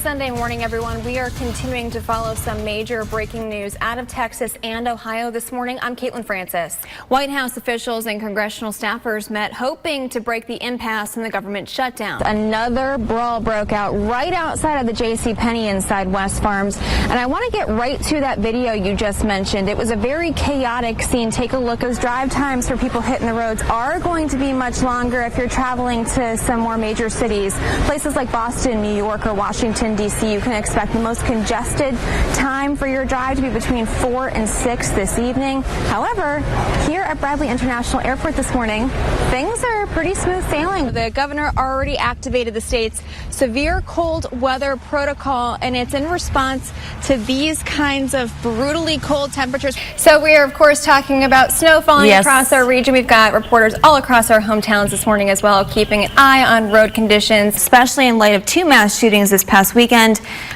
Sunday morning, everyone. We are continuing to follow some major breaking news out of Texas and Ohio this morning. I'm Caitlin Francis. White House officials and congressional staffers met hoping to break the impasse in the government shutdown. Another brawl broke out right outside of the JCPenney inside West Farms. And I want to get right to that video you just mentioned. It was a very chaotic scene. Take a look as drive times for people hitting the roads are going to be much longer if you're traveling to some more major cities. Places like Boston, New York, or Washington, D.C., you can expect the most congested time for your drive to be between 4 and 6 this evening. However, here at Bradley International Airport this morning, things are pretty smooth sailing. The governor already activated the state's severe cold weather protocol, and it's in response to these kinds of brutally cold temperatures. So we are, of course, talking about snow falling across our region. We've got reporters all across our hometowns this morning as well, keeping an eye on road conditions, especially in light of 2 mass shootings this past weekend.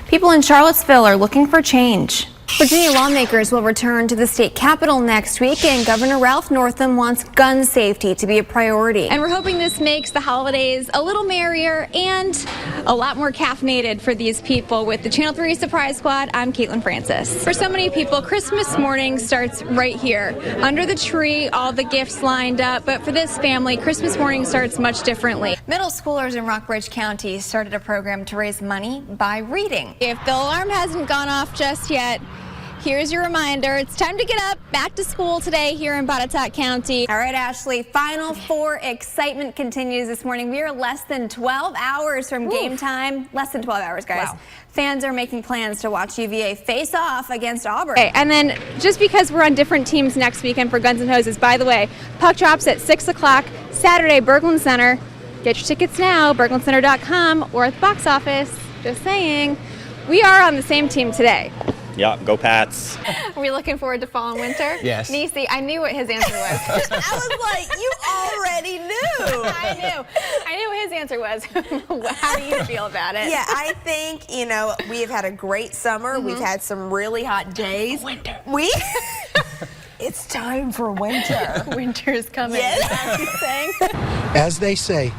People in Charlottesville are looking for change. Virginia lawmakers will return to the state capitol next week, and Governor Ralph Northam wants gun safety to be a priority. And we're hoping this makes the holidays a little merrier and a lot more caffeinated for these people. With the Channel 3 Surprise Squad, I'm Caitlin Francis. For so many people, Christmas morning starts right here. Under the tree, all the gifts lined up. But for this family, Christmas morning starts much differently. Middle schoolers in Rockbridge County started a program to raise money by reading. If the alarm hasn't gone off just yet, here's your reminder. It's time to get up. Back to school today here in Botetourt County. All right, Ashley, Final Four excitement continues this morning. We are less than 12 hours from game time. Less than 12 hours, guys. Wow. Fans are making plans to watch UVA face off against Auburn. Okay, and then just because we're on different teams next weekend for Guns N' Hoses, by the way, puck drops at 6 o'clock Saturday, Berglund Center. Get your tickets now, berglundcenter.com, or at the box office. Just saying. We are on the same team today. Yeah, go Pats. Are we looking forward to fall and winter? Yes. Nisi, I knew what his answer was. I was like, you already knew. I knew what his answer was. How do you feel about it? Yeah, I think, we have had a great summer. We've had some really hot days. Winter. It's time for winter. Winter is coming. Yes. Is that what he's saying? As they say,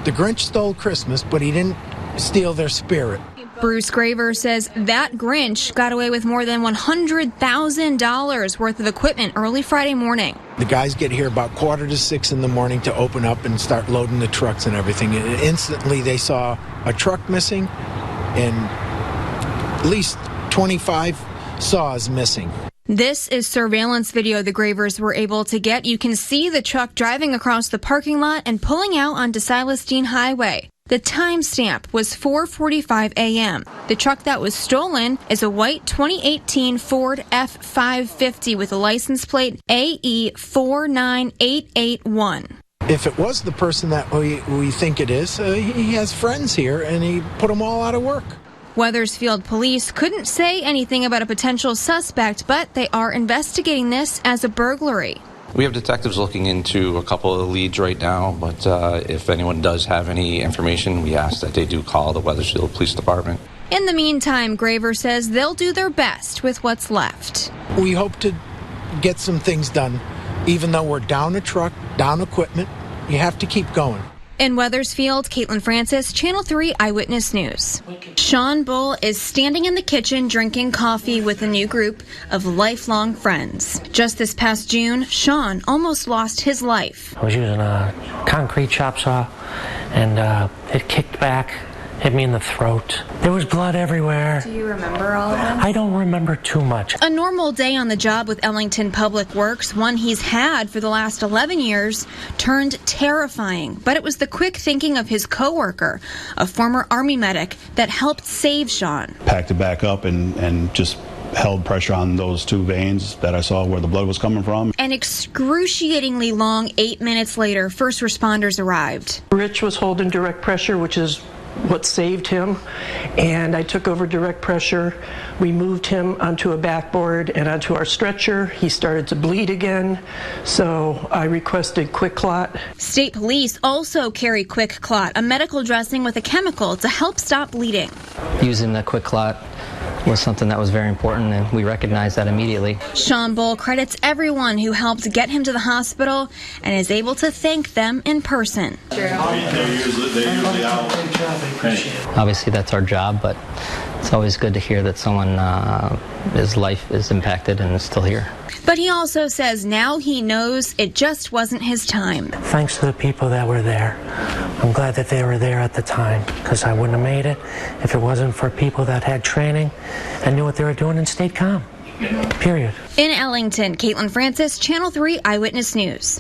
the Grinch stole Christmas, but he didn't steal their spirit. Bruce Graver says that Grinch got away with more than $100,000 worth of equipment early Friday morning. The guys get here about 5:45 in the morning to open up and start loading the trucks and everything. And instantly they saw a truck missing and at least 25 saws missing. This is surveillance video the Gravers were able to get. You can see the truck driving across the parking lot and pulling out onto Silas Deane Highway. The timestamp was 4:45 a.m. The truck that was stolen is a white 2018 Ford F550 with a license plate AE49881. If it was the person that we think it is, he has friends here and he put them all out of work. Weathersfield police couldn't say anything about a potential suspect, but they are investigating this as a burglary. We have detectives looking into a couple of the leads right now, but if anyone does have any information, we ask that they do call the Weathersfield Police Department. In the meantime, Graver says they'll do their best with what's left. We hope to get some things done. Even though we're down a truck, down equipment, you have to keep going. In Weathersfield, Caitlin Francis, Channel 3 Eyewitness News. Sean Bull is standing in the kitchen drinking coffee with a new group of lifelong friends. Just this past June, Sean almost lost his life. I was using a concrete chop saw and it kicked back, hit me in the throat. There was blood everywhere. Do you remember all of this? I don't remember too much. A normal day on the job with Ellington Public Works, one he's had for the last 11 years, turned terrifying. But it was the quick thinking of his coworker, a former Army medic, that helped save Sean. Packed it back up and just held pressure on those 2 veins that I saw where the blood was coming from. An excruciatingly long 8 minutes later, first responders arrived. Rich was holding direct pressure, which is what saved him, and I took over direct pressure. We moved him onto a backboard and onto our stretcher. He started to bleed again, so I requested Quick Clot. State police also carry Quick Clot, a medical dressing with a chemical to help stop bleeding. Using the Quick Clot was something that was very important, and we recognized that immediately. Sean Bull credits everyone who helped get him to the hospital and is able to thank them in person. Obviously, that's our job, but it's always good to hear that someone, his life is impacted and is still here. But he also says now he knows it just wasn't his time. Thanks to the people that were there. I'm glad that they were there at the time, because I wouldn't have made it if it wasn't for people that had training and knew what they were doing and stayed calm. Period. In Ellington, Caitlin Francis, Channel 3 Eyewitness News.